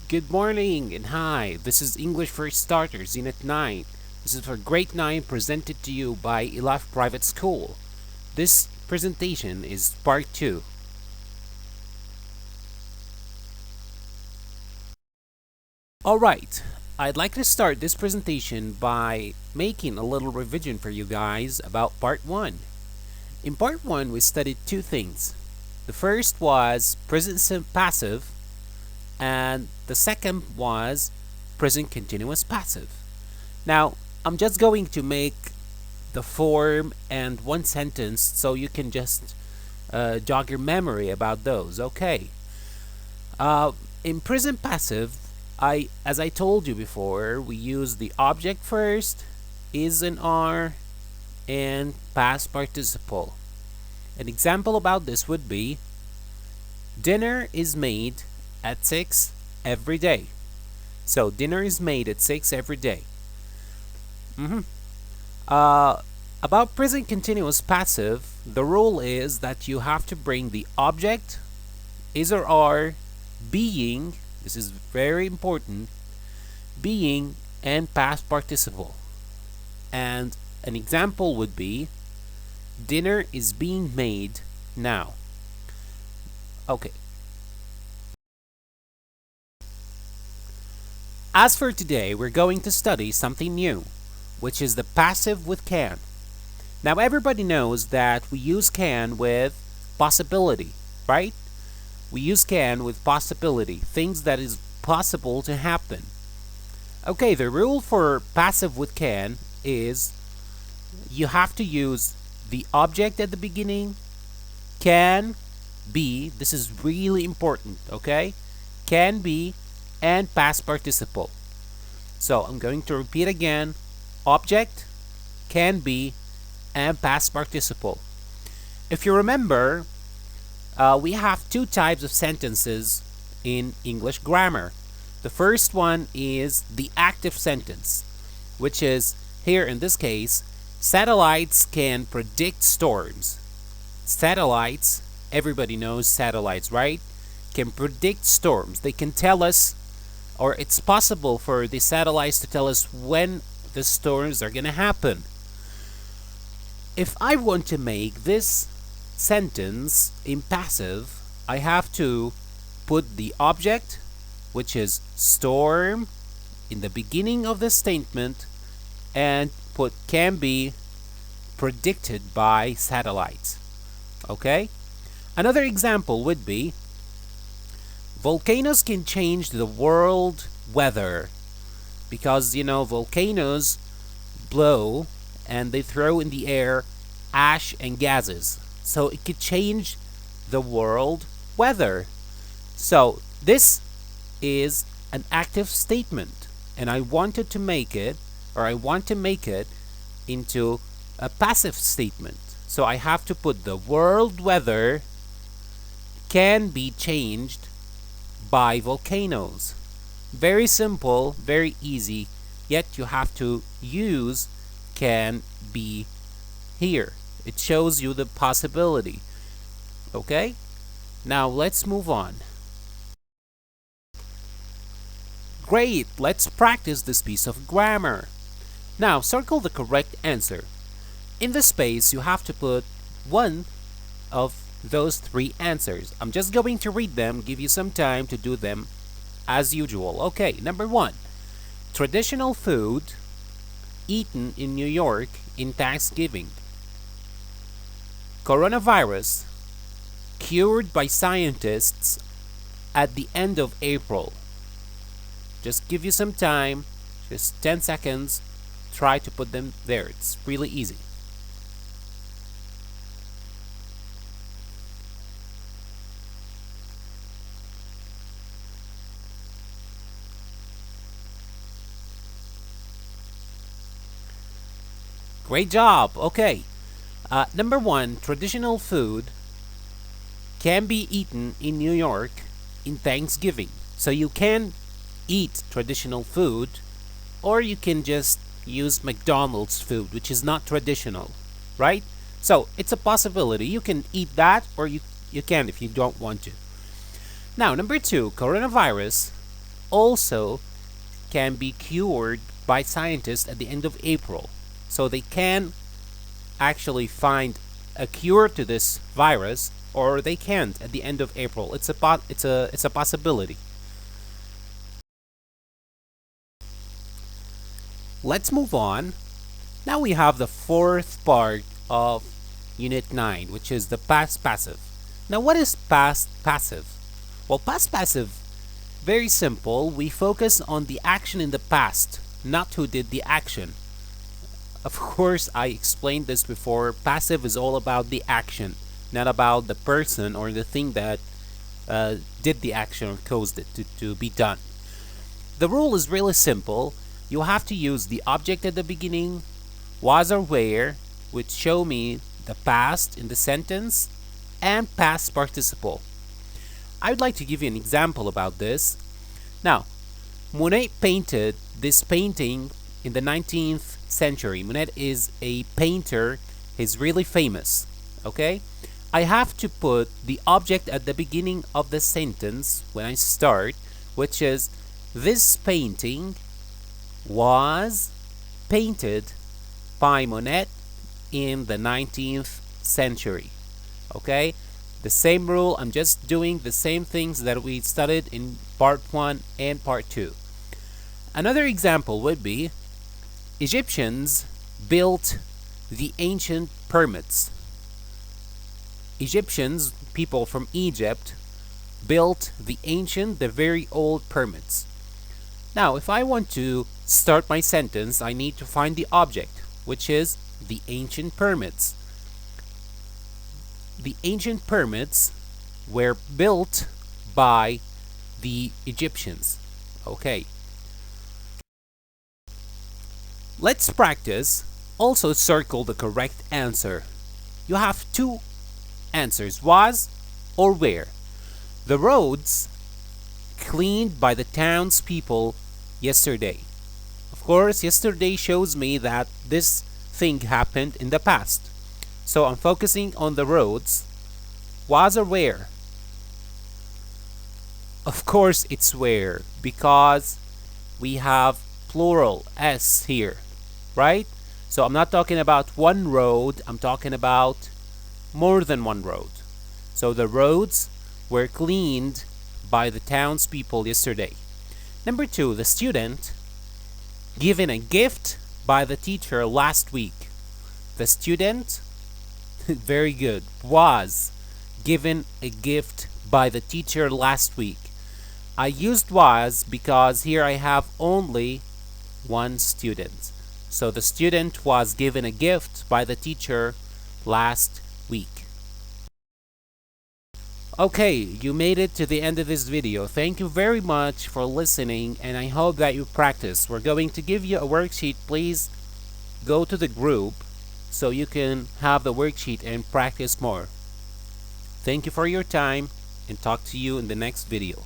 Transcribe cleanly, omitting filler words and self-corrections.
Good morning and hi. This is English for Starters Unit 9. This is for Grade 9 presented to you by Elaf Private School. This presentation is part 2. Alright, I'd like to start this presentation by making a little revision for you guys about part 1. In part 1, we studied two things. The first was present passive, and the second was present continuous passive. Now, I'm just going to make the form and one sentence so you can just jog your memory about those. Okay. In present passive, as I told you before, we use the object first, is and are, and past participle. An example about this would be dinner is made at 6 every day. So dinner is made at 6 every day. About present continuous passive, the rule is that you have to bring the object, is or are, being, this is very important, being, and past participle. And an example would be, dinner is being made now. Okay. As for today, we're going to study something new, which is the passive with can. Now everybody knows that we use can with possibility, right? We use can with possibility, things that is possible to happen. Okay, the rule for passive with can is you have to use the object at the beginning, can be, this is really important, okay? Can be, and past participle. So I'm going to repeat again, object, can be, and past participle. If you remember, we have two types of sentences in English grammar. The first one is the active sentence, which is, here in this case, satellites can predict storms. Satellites, everybody knows satellites, right? Can predict storms. They can tell us, or it's possible for the satellites to tell us when the storms are going to happen. If I want to make this sentence in passive, I have to put the object, which is storm, in the beginning of the statement, and put can be predicted by satellites. Okay? Another example would be, volcanoes can change the world weather because, volcanoes blow and they throw in the air ash and gases. So it could change the world weather. So this is an active statement, and I want to make it into a passive statement. So I have to put the world weather can be changed by volcanoes. Very simple, very easy, yet you have to use can be here. It shows you the possibility. Okay? Now let's move on. Great, let's practice this piece of grammar. Now circle the correct answer. In the space, you have to put one of those three answers. I'm just going to read them, give you some time to do them as usual. Okay, number 1. Traditional food eaten in New York in Thanksgiving. Coronavirus cured by scientists at the end of April. Just give you some time, just 10 seconds. Try to put them there. It's really easy. Great job. Okay. Number 1, traditional food can be eaten in New York in Thanksgiving. So you can eat traditional food, or you can just use McDonald's food, which is not traditional, right? So it's a possibility. You can eat that, or you can if you don't want to. Now, number 2, coronavirus also can be cured by scientists at the end of April. So they can actually find a cure to this virus, or they can't at the end of April. It's a possibility. Let's move on. Now we have the fourth part of Unit 9, which is the past passive. Now, what is past passive? Well, past passive, very simple. We focus on the action in the past, not who did the action. Of course, I explained this before. Passive is all about the action, not about the person or the thing that did the action or caused it to be done. The rule is really simple. You have to use the object at the beginning, was or were, which show me the past in the sentence, and past participle. I would like to give you an example about this. Now, Monet painted this painting in the 19th century. Monet is a painter. He's really famous. Okay? I have to put the object at the beginning of the sentence when I start, which is this painting was painted by Monet in the 19th century. Okay? The same rule, I'm just doing the same things that we studied in part 1 and part 2. Another example would be Egyptians built the ancient pyramids. Egyptians, people from Egypt, built the very old pyramids. Now, if I want to start my sentence, I need to find the object, which is the ancient pyramids. The ancient pyramids were built by the Egyptians. Okay. Let's practice. Also circle the correct answer. You have two answers, was or were. The roads cleaned by the townspeople yesterday. Of course, yesterday shows me that this thing happened in the past. So I'm focusing on the roads. Was or were? Of course it's were, because we have plural s here, right? So I'm not talking about one road, I'm talking about more than one road. So the roads were cleaned by the townspeople yesterday. Number 2, the student given a gift by the teacher last week. The student, very good, was given a gift by the teacher last week. I used was because here I have only one student. So the student was given a gift by the teacher last week. Okay, you made it to the end of this video. Thank you very much for listening, and I hope that you practice. We're going to give you a worksheet. Please go to the group so you can have the worksheet and practice more. Thank you for your time, and talk to you in the next video.